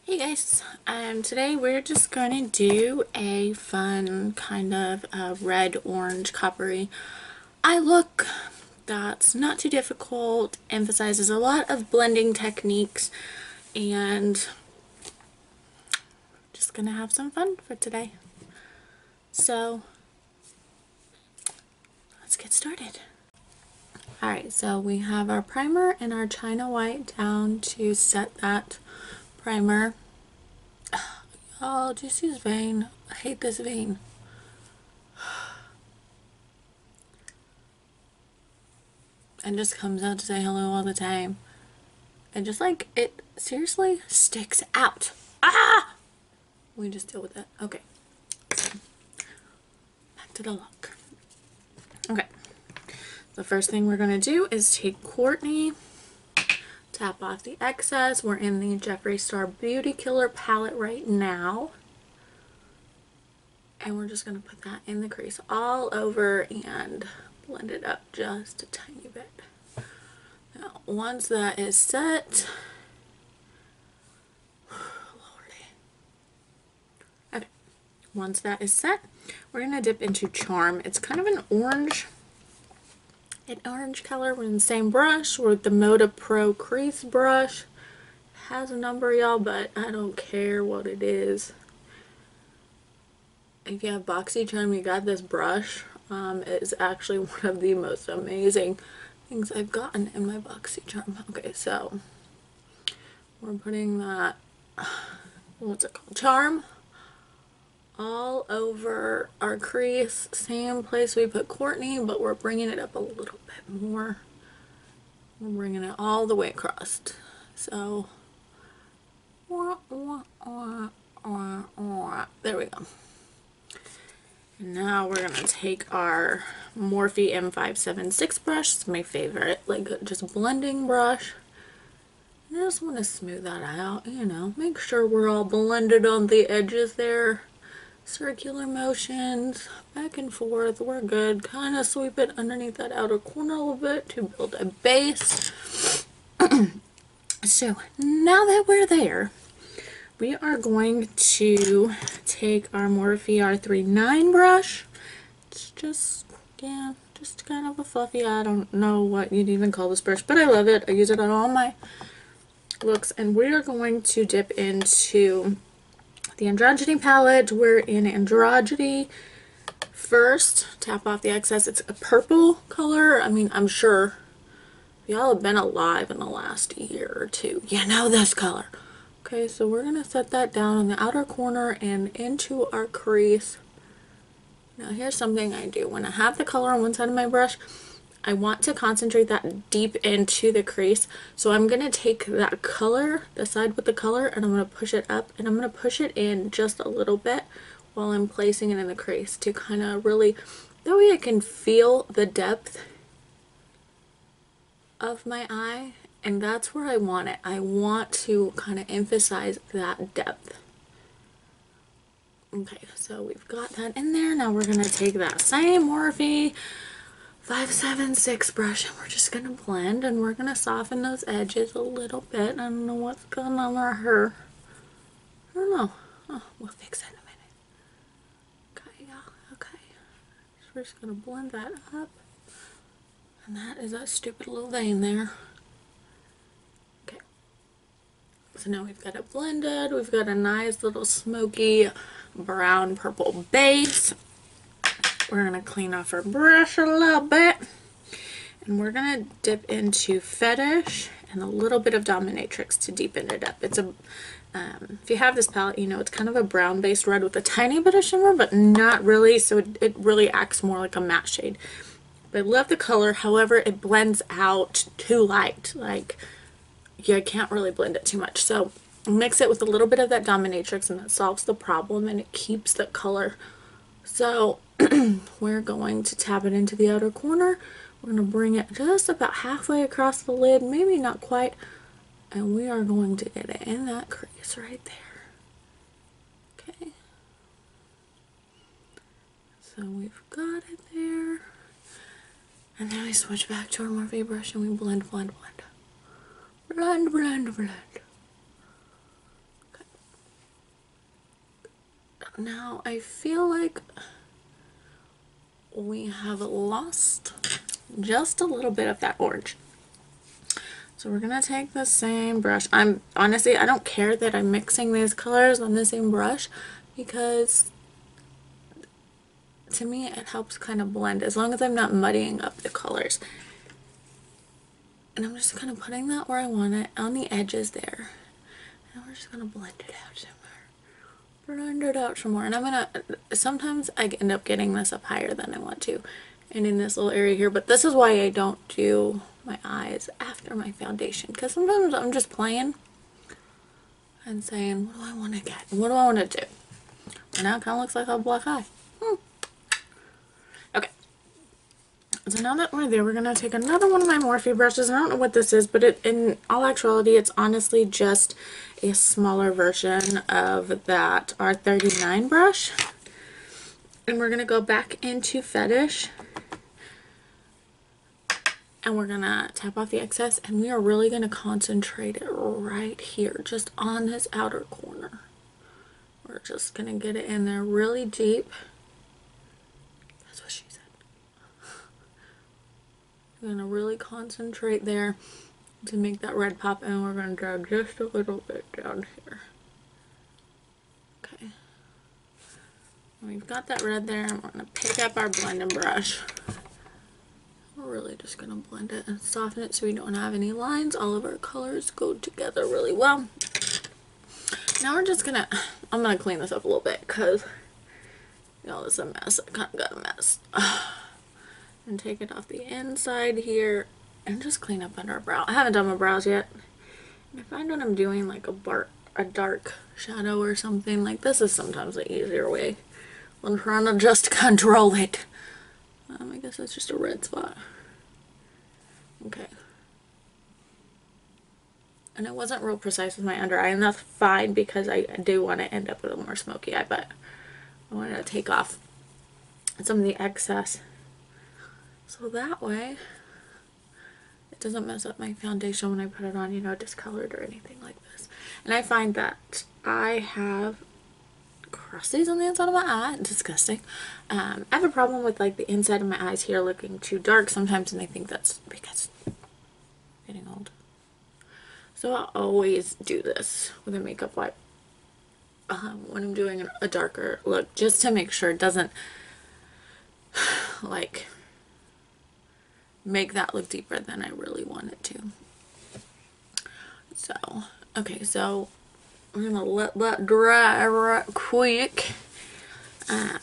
Hey guys, today we're just going to do a fun kind of red, orange, coppery eye look that's not too difficult, emphasizes a lot of blending techniques, and just gonna have some fun for today. So let's get started. Alright, so we have our primer and our China White down to set that primer. Oh, just use vein. I hate this vein. And just comes out to say hello all the time. And just like, it seriously sticks out. Ah! We just deal with it. Okay. So, back to the look. Okay. The first thing we're going to do is take Courtney, tap off the excess. We're in the Jeffree Star Beauty Killer palette right now. And we're just going to put that in the crease all over and blend it up just a tiny bit. Now, once that is set, okay, once that is set, we're going to dip into Charm. It's kind of an orange color. We're in the same brush. We're with the Moda Pro crease brush. It has a number, y'all, but I don't care what it is. If you have BoxyCharm, you got this brush. It is actually one of the most amazing things I've gotten in my BoxyCharm. Okay, so we're putting that, what's it called? Charm all over our crease. Same place we put Courtney, but we're bringing it up a little bit more. We're bringing it all the way across. So, there we go. Now we're going to take our Morphe M576 brush. It's my favorite, like just blending brush. I just want to smooth that out, you know, make sure we're all blended on the edges there. Circular motions, back and forth, we're good. Kind of sweep it underneath that outer corner a little bit to build a base. So now that we're there, we are going to take our Morphe R39 brush. It's just, yeah, just kind of a fluffy, I don't know what you'd even call this brush, but I love it. I use it on all my looks, and we are going to dip into the Androgeny palette. We're in Androgeny. First, tap off the excess. It's a purple color. I mean, I'm sure y'all have been alive in the last year or two. You know this color. Okay, so we're going to set that down on the outer corner and into our crease. Now here's something I do. When I have the color on one side of my brush, I want to concentrate that deep into the crease. So I'm going to take that color, the side with the color, and I'm going to push it up, and I'm going to push it in just a little bit while I'm placing it in the crease to kind of really, that way I can feel the depth of my eye. And that's where I want it. I want to kind of emphasize that depth. Okay, so we've got that in there. Now we're going to take that same Morphe 576 brush and we're just going to blend, and we're going to soften those edges a little bit. I don't know what's going on with her. I don't know. Oh, we'll fix that in a minute. Okay, yeah, okay. So we're just going to blend that up. And that is that stupid little vein there. So now we've got it blended. We've got a nice little smoky brown purple base. We're going to clean off our brush a little bit. And we're going to dip into Fetish and a little bit of Dominatrix to deepen it up. It's a, if you have this palette, you know it's kind of a brown based red with a tiny bit of shimmer, but not really. So it really acts more like a matte shade. But I love the color. However, it blends out too light. Like, you can't really blend it too much, so mix it with a little bit of that Dominatrix and that solves the problem and it keeps the color. So we're going to tap it into the outer corner. We're going to bring it just about halfway across the lid, maybe not quite, and we are going to get it in that crease right there. Okay, so we've got it there, and then we switch back to our Morphe brush and we blend, blend, blend. Blend, blend, blend. Okay. Now I feel like we have lost just a little bit of that orange. So we're gonna take the same brush. Honestly, I don't care that I'm mixing these colors on the same brush, because to me it helps kind of blend as long as I'm not muddying up the colors. And I'm just kind of putting that where I want it, on the edges there. And we're just gonna blend it out some more. Blend it out some more. And I'm gonna, sometimes I end up getting this up higher than I want to, and in this little area here, but this is why I don't do my eyes after my foundation, because sometimes I'm just playing and saying, what do I want to get? What do I want to do? And now it kind of looks like a black eye. Okay. So now that we're there, we're going to take another one of my Morphe brushes. I don't know what this is, but in all actuality, it's honestly just a smaller version of that R39 brush. And we're going to go back into Fetish. And we're going to tap off the excess, and we are really going to concentrate it right here, just on this outer corner. We're just going to get it in there really deep. That's what she said. We're going to really concentrate there to make that red pop, and we're going to drag just a little bit down here. Okay. We've got that red there, and we're going to pick up our blending brush. We're really just going to blend it and soften it so we don't have any lines. All of our colors go together really well. Now we're just going to, I'm going to clean this up a little bit because, you know, this is a mess. I kind of got a mess. And take it off the inside here and just clean up under our brow. I haven't done my brows yet. And I find when I'm doing like a dark shadow or something, like this is sometimes the easier way when trying to just control it. I guess that's just a red spot. Okay. And it wasn't real precise with my under eye, and that's fine because I do want to end up with a more smoky eye, but I wanted to take off some of the excess so that way it doesn't mess up my foundation when I put it on, you know, discolored or anything like this. And I find that I have crusties on the inside of my eye. Disgusting. I have a problem with like the inside of my eyes here looking too dark sometimes, and I think that's because I'm getting old. So I always do this with a makeup wipe when I'm doing a darker look, just to make sure it doesn't like make that look deeper than I really want it to. So okay, so we're gonna let that dry right quick. Oh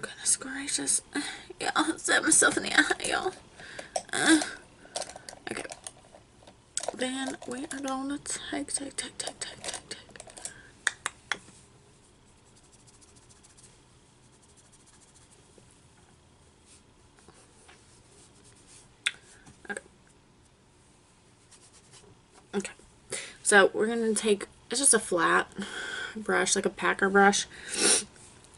goodness gracious. Yeah, I set myself in the eye, y'all. Okay. Then we are gonna take. Okay. So we're gonna take, it's just a flat brush, like a packer brush,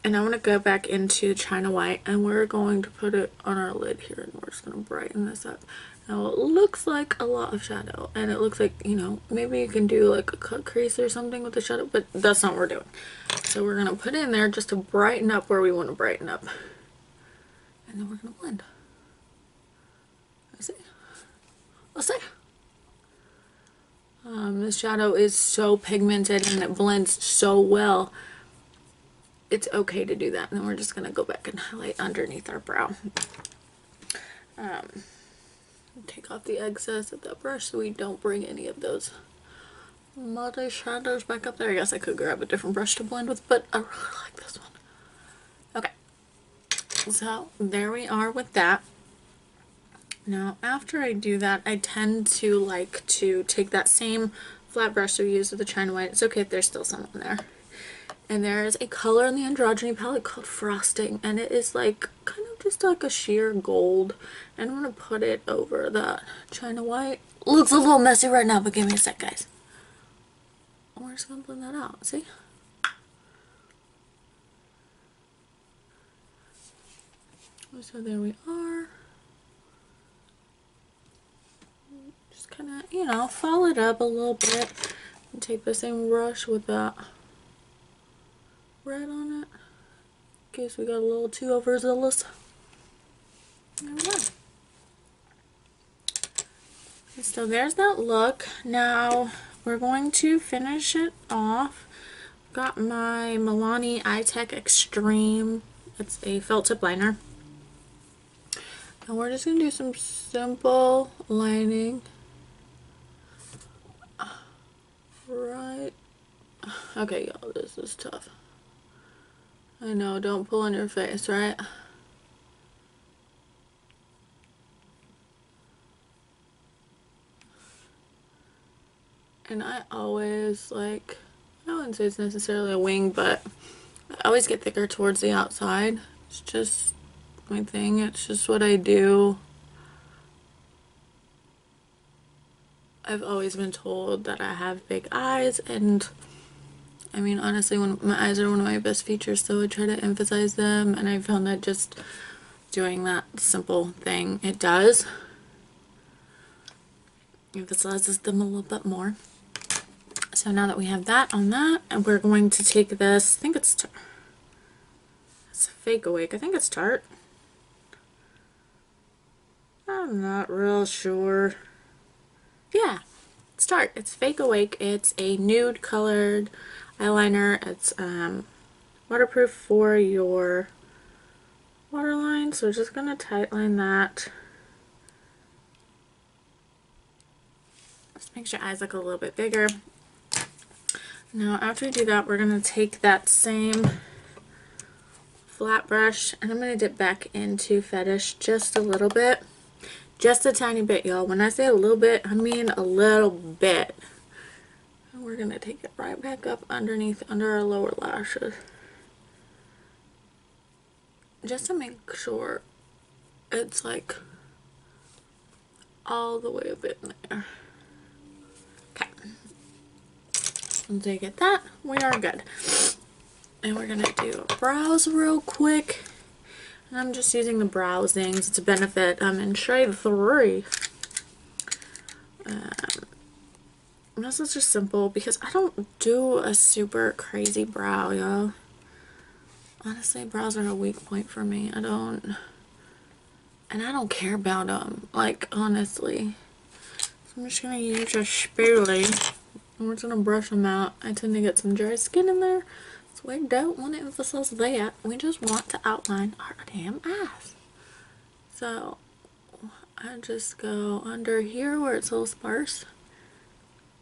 and I'm gonna go back into China White, and we're going to put it on our lid here, and we're just gonna brighten this up. Now it looks like a lot of shadow, and it looks like, you know, maybe you can do like a cut crease or something with the shadow, but that's not what we're doing. So we're gonna put it in there just to brighten up where we want to brighten up, and then we're gonna blend. Let's see. Let's see. This shadow is so pigmented and it blends so well. It's okay to do that. And then we're just going to go back and highlight underneath our brow. Take off the excess of that brush so we don't bring any of those muddy shadows back up there. I guess I could grab a different brush to blend with, but I really like this one. Okay. So there we are with that. Now, after I do that, I tend to like to take that same flat brush that we used with the China White. It's okay if there's still some on there. And there is a color in the Androgeny palette called Frosting, and it is like kind of just like a sheer gold. And I'm going to put it over the China White. Looks a little messy right now, but give me a sec, guys. We're just going to blend that out, see? So there we are. Kind of, you know, fold it up a little bit and take the same brush with that red on it. In case we got a little too overzealous. There we go. So there's that look. Now we're going to finish it off. Got my Milani Eye Tech Extreme. It's a felt tip liner. And we're just going to do some simple lining. Right. Okay, y'all, this is tough. I know, don't pull on your face, right? And I always, like, I wouldn't say it's necessarily a wing, but I always get thicker towards the outside. It's just my thing. It's just what I do. I've always been told that I have big eyes, and I mean, honestly, my eyes are one of my best features, so I try to emphasize them, and I found that just doing that simple thing, it does. Emphasizes them a little bit more. So now that we have that on that, and we're going to take this, I think it's Fake Awake. I think it's Tarte. I'm not real sure. Yeah, it's Tarte. It's Fake Awake. It's a nude colored eyeliner. It's waterproof for your waterline. So we're just going to tightline that. Just makes your eyes look a little bit bigger. Now after we do that, we're going to take that same flat brush and I'm going to dip back into Fetish just a little bit. Just a tiny bit, y'all. When I say a little bit, I mean a little bit. And we're going to take it right back up underneath, under our lower lashes. Just to make sure it's like all the way up in there. Okay. Once I get that, we are good. And we're going to do a brows real quick. And I'm just using the Browzing. It's a Benefit. I'm in shade 3. This is just simple because I don't do a super crazy brow, y'all. Honestly, brows are a weak point for me. I don't care about them. Like, honestly. So I'm just going to use a spoolie. And we're just going to brush them out. I tend to get some dry skin in there. So we don't want to emphasize that. We just want to outline our damn eyes. So I just go under here where it's a little sparse.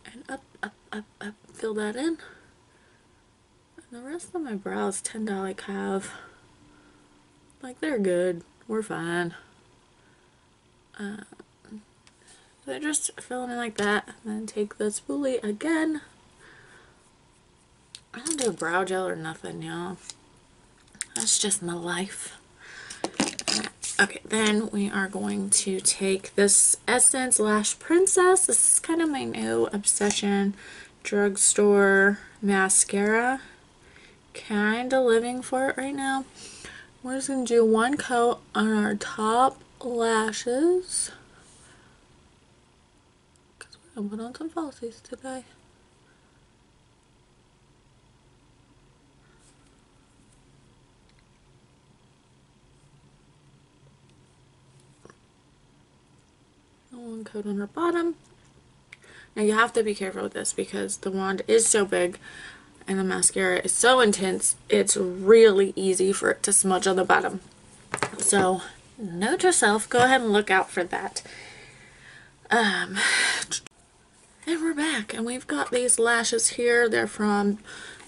And up, up, up, up. Fill that in. And the rest of my brows tend to like have, like, they're good. We're fine. So just fill it in like that. And then take the spoolie again. I don't do a brow gel or nothing, y'all. That's just my life. Okay, then we are going to take this Essence Lash Princess. This is kind of my new obsession. Drugstore mascara. Kind of living for it right now. We're just going to do one coat on our top lashes. Because we're going to put on some falsies today. One coat on her bottom. Now you have to be careful with this because the wand is so big and the mascara is so intense, it's really easy for it to smudge on the bottom. So note yourself, go ahead and look out for that. And we're back and we've got these lashes here. They're from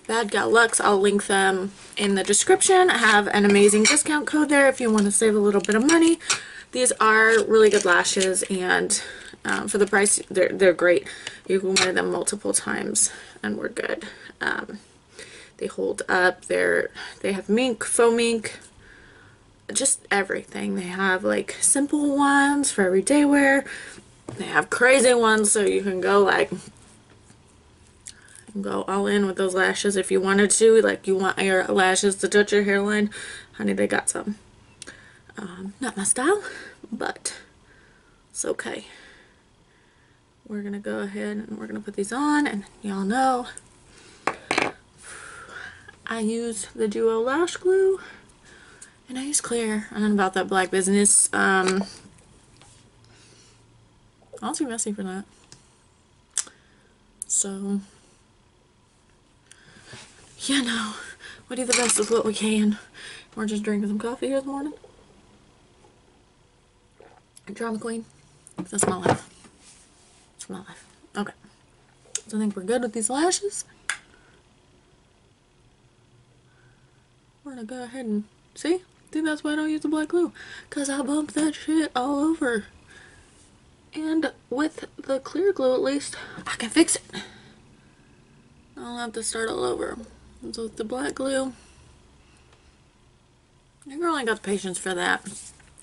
Bad Gal Luxe. I'll link them in the description. I have an amazing discount code there if you want to save a little bit of money. These are really good lashes, and for the price, they're great. You can wear them multiple times, and we're good. They hold up. They have mink, faux mink, just everything. They have like simple ones for everyday wear. They have crazy ones, so you can go like go all in with those lashes if you wanted to. Like you want your lashes to touch your hairline, honey, they got some. Not my style, but it's okay. We're gonna go ahead and we're gonna put these on, and y'all know I use the Duo Lash Glue, and I use clear. I don't know about that black business. I'll too messy for that. So, yeah, no, we do the best with what we can. We're just drinking some coffee here this morning. Drama queen. That's my life. That's my life. Okay. So I think we're good with these lashes. We're gonna go ahead and see. I think that's why I don't use the black glue, because I bumped that shit all over. And with the clear glue, at least I can fix it. I don't have to start all over. And so with the black glue, your girl ain't got the patience for that.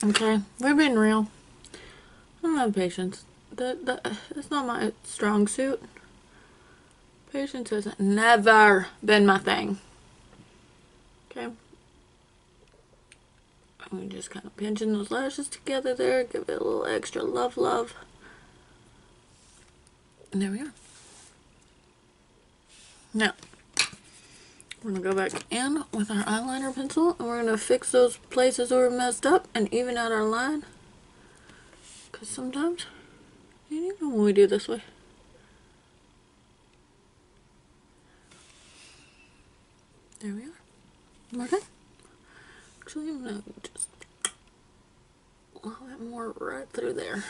Okay, we're being real. I don't have patience. That's not my strong suit. Patience has never been my thing. Okay. I'm just kind of pinching those lashes together there. Give it a little extra love. And there we are. Now, we're going to go back in with our eyeliner pencil, and we're going to fix those places where we're messed up and even out our line. Because sometimes, even when we do this way. There we are. Okay. Actually, I'm going to just a little bit more right through there.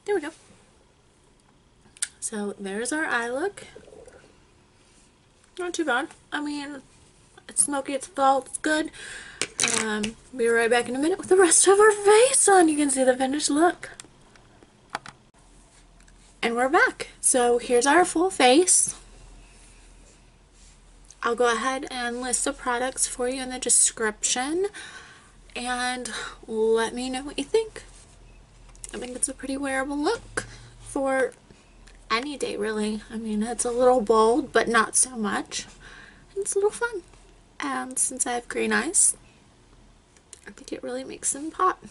There we go. So there's our eye look. Not too bad. I mean, it's smoky, it's fall, it's good. Be right back in a minute with the rest of our face on. You can see the finished look. And we're back. So here's our full face. I'll go ahead and list the products for you in the description, and let me know what you think. I think it's a pretty wearable look for any day, really. I mean, it's a little bold, but not so much. And it's a little fun. And since I have green eyes, I think it really makes them pop.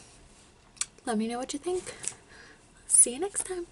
Let me know what you think. See you next time.